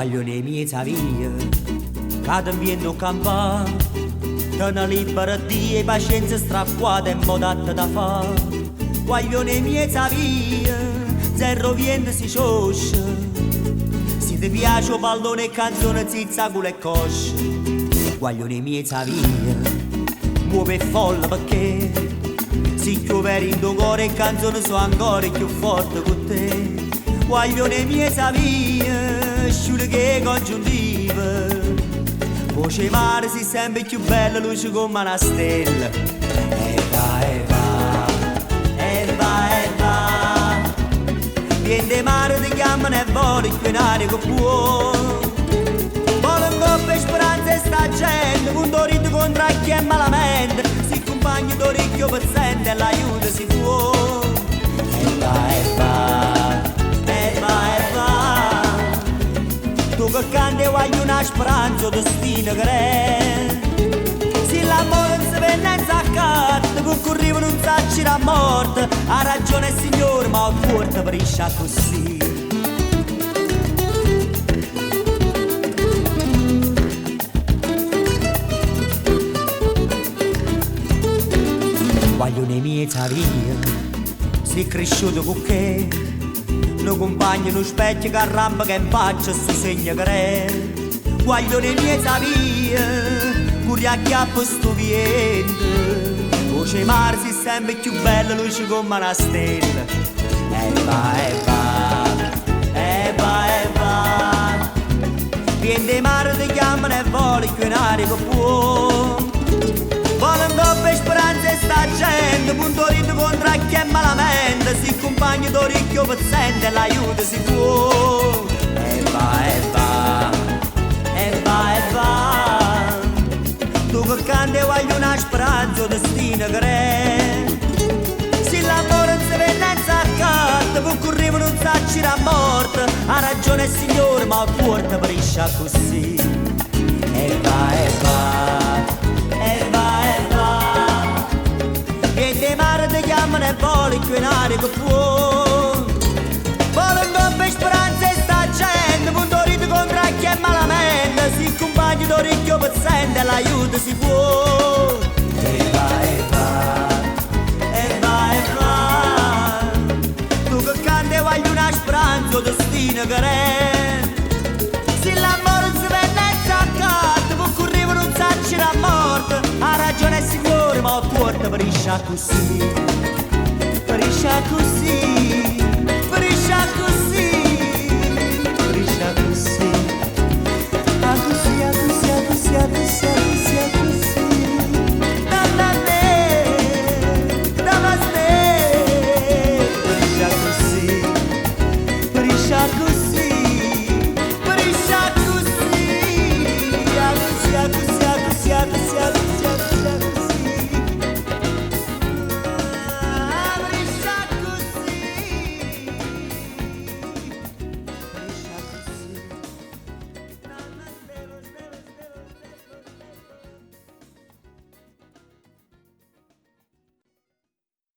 Voglio nei miei via, cado in viento campà, che una libera di pazienza strappuata e modatta da fa. Voglio nei miei via, zero viento si scioscia, se ti piace o pallone e canzone zizzaculo e coscia. Voglio nei miei via, muove folle perché se piove in tuo cuore e canzone sono ancora più forte con te. Voglio nei miei via, sciure che congiuntiva, voce mare si sempre più bella, luce come una stella. E va, e va, e va, e va, viene mare ti chiamano e voli più in aria che può. Vola un coppa e speranza e sta gente, con dorito contro chi è malamente, si compagno d'orecchio pezzente e l'aiuto si può. E va, e va, tu che canti voglio una speranza, destino che è. Se l'amore non si venne in zaccato, può correre non sacci la morte. Ha ragione il Signore, ma il cuore ti briscia così. Voglio nei miei via, sei cresciuto con che lo compagno lo specchio che rampa che in faccia su segno che re. Voglio nei miei via, curi a chiappo sto viento, voce mare si sempre più bella, luce come una stella. E va, e va, e va, e va, viene mare ti chiamano e voli più in aria che può. Vola un coppa e speranza e sta gente, punto rito contro chi è malamente, si compagno d'orecchio pezzente e l'aiuto si può. E va, e va, e va, e va, tu che canti voglio una speranza, destino che è. Se l'amore non si venne in zaccato, può correre non sacci la morte. Ha ragione il Signore, ma il cuore ti briscia così. E va, e va, e va, e va, e te mare ti chiamano e voli più in aria che può. Vola un coppa e speranza e sta gente, punto rito contro chi è malamente, si compagno d'orecchio pezzente e l'aiuto si può. E va, e va, e va, e va, tu che canti voglio una speranza, destino che è. Se l'amore non si venne in zaccato, può correre non sacci la morte. Ha ragione il Signore, ma il cuore ti briscia così, briscia così.